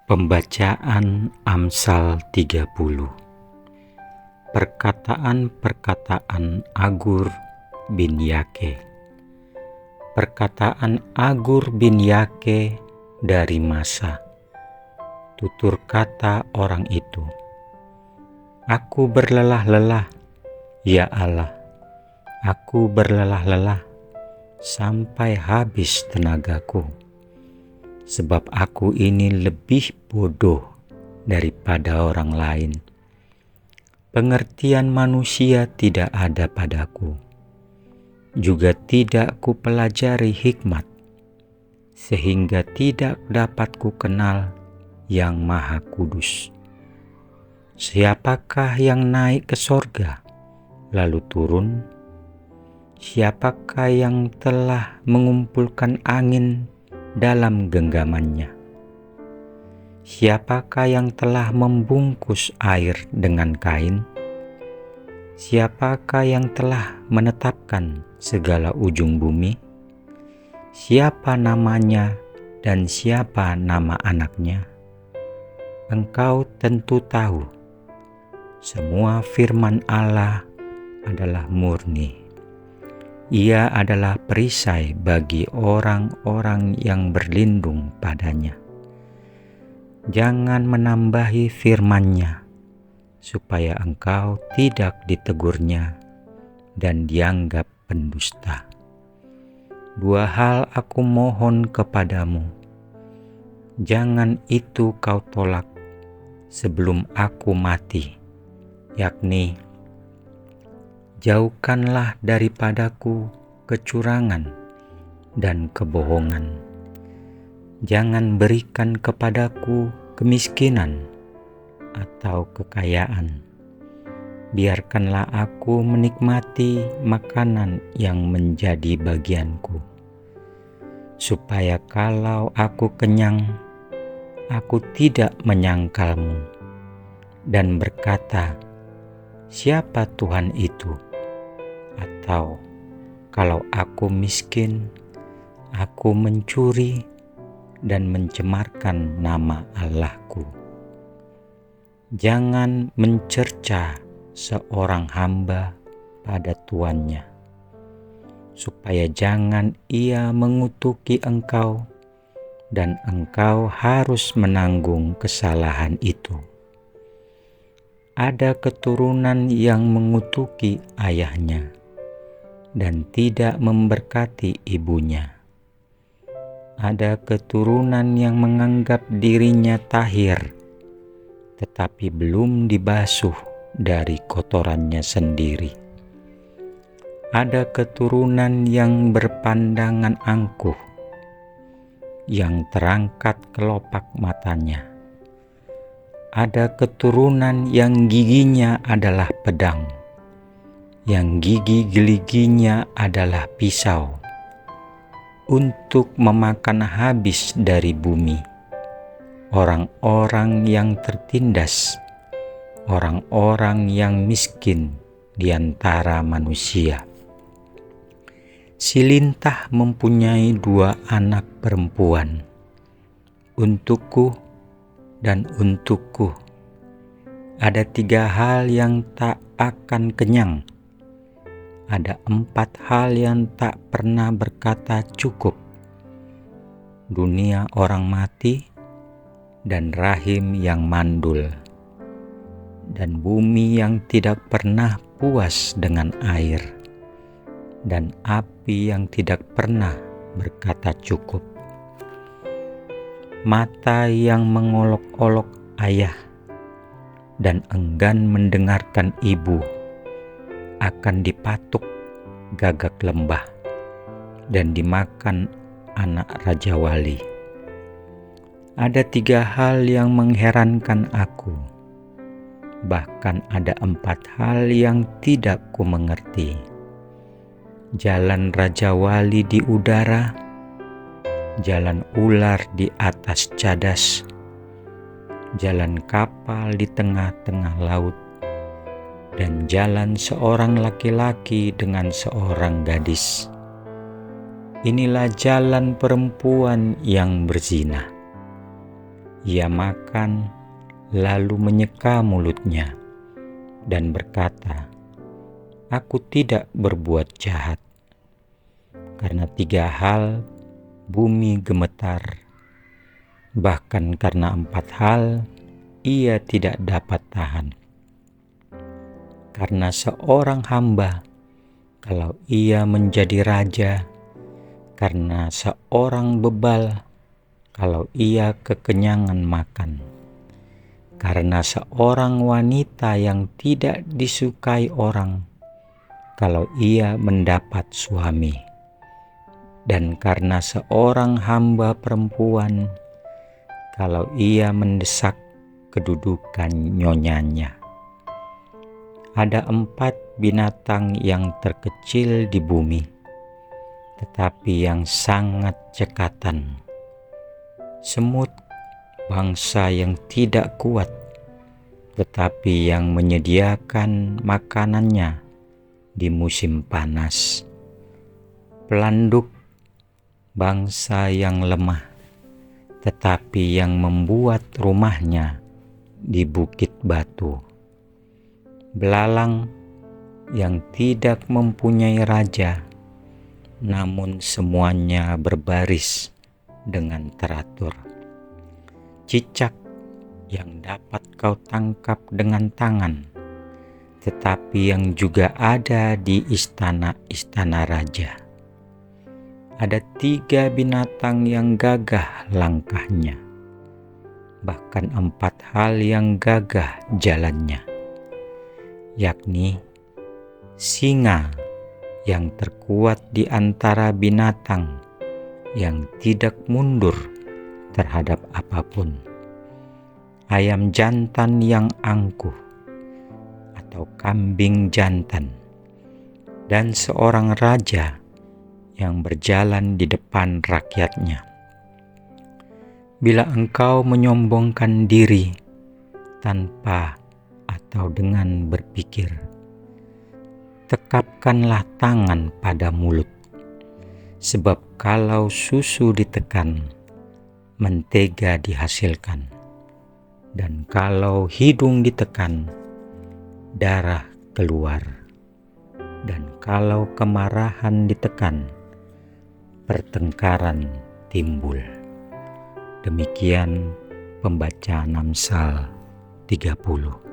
Pembacaan Amsal 30. Perkataan-perkataan Agur bin Yake. Perkataan Agur bin Yake dari Masa. Tutur kata orang itu, "Aku berlelah-lelah, ya Allah, aku berlelah-lelah sampai habis tenagaku. Sebab aku ini lebih bodoh daripada orang lain. Pengertian manusia tidak ada padaku, juga tidak kupelajari hikmat, sehingga tidak dapat kukenal yang Maha Kudus. Siapakah yang naik ke sorga, lalu turun? Siapakah yang telah mengumpulkan angin dalam genggamannya? Siapakah yang telah membungkus air dengan kain? Siapakah yang telah menetapkan segala ujung bumi? Siapa namanya dan siapa nama anaknya? Engkau tentu tahu, semua firman Allah adalah murni. Ia adalah perisai bagi orang-orang yang berlindung padanya. Jangan menambahi firman-Nya, supaya engkau tidak ditegurnya dan dianggap pendusta. Dua hal aku mohon kepadamu, jangan itu kau tolak sebelum aku mati, yakni jauhkanlah daripadaku kecurangan dan kebohongan. Jangan berikan kepadaku kemiskinan atau kekayaan. Biarkanlah aku menikmati makanan yang menjadi bagianku, supaya kalau aku kenyang, aku tidak menyangkalmu dan berkata, "Siapa Tuhan itu?" Atau kalau aku miskin, aku mencuri dan mencemarkan nama Allahku. Jangan mencerca seorang hamba pada tuannya, supaya jangan ia mengutuki engkau dan engkau harus menanggung kesalahan itu. Ada keturunan yang mengutuki ayahnya dan tidak memberkati ibunya. Ada keturunan yang menganggap dirinya tahir, tetapi belum dibasuh dari kotorannya sendiri. Ada keturunan yang berpandangan angkuh, yang terangkat kelopak matanya. Ada keturunan yang giginya adalah pedang, yang gigi geliginya adalah pisau, untuk memakan habis dari bumi orang-orang yang tertindas, orang-orang yang miskin di antara manusia. Si lintah mempunyai 2 anak perempuan, untukku dan untukku. Ada 3 hal yang tak akan kenyang. Ada 4 hal yang tak pernah berkata cukup. Dunia orang mati dan rahim yang mandul, dan bumi yang tidak pernah puas dengan air, dan api yang tidak pernah berkata cukup. Mata yang mengolok-olok ayah dan enggan mendengarkan ibu akan dipatuk gagak lembah dan dimakan anak raja wali. Ada 3 hal yang mengherankan aku, bahkan ada 4 hal yang tidak kumengerti. Jalan raja wali di udara, jalan ular di atas cadas, jalan kapal di tengah-tengah laut, dan jalan seorang laki-laki dengan seorang gadis. Inilah jalan perempuan yang berzina. Ia makan, lalu menyeka mulutnya, dan berkata, "Aku tidak berbuat jahat." Karena 3 hal bumi gemetar, bahkan karena 4 hal ia tidak dapat tahan. Karena seorang hamba, kalau ia menjadi raja, karena seorang bebal, kalau ia kekenyangan makan, karena seorang wanita yang tidak disukai orang, kalau ia mendapat suami, dan karena seorang hamba perempuan, kalau ia mendesak kedudukan nyonyanya. Ada 4 binatang yang terkecil di bumi, tetapi yang sangat cekatan. Semut, bangsa yang tidak kuat, tetapi yang menyediakan makanannya di musim panas. Pelanduk, bangsa yang lemah, tetapi yang membuat rumahnya di bukit batu. Belalang yang tidak mempunyai raja, namun semuanya berbaris dengan teratur. Cicak yang dapat kau tangkap dengan tangan, tetapi yang juga ada di istana-istana raja. Ada 3 binatang yang gagah langkahnya, bahkan 4 hal yang gagah jalannya, yakni singa yang terkuat di antara binatang, yang tidak mundur terhadap apapun, ayam jantan yang angkuh atau kambing jantan, dan seorang raja yang berjalan di depan rakyatnya. Bila engkau menyombongkan diri tanpa atau dengan berpikir, tekapkanlah tangan pada mulut, sebab kalau susu ditekan, mentega dihasilkan, dan kalau hidung ditekan, darah keluar, dan kalau kemarahan ditekan, pertengkaran timbul. Demikian pembacaan Amsal 30.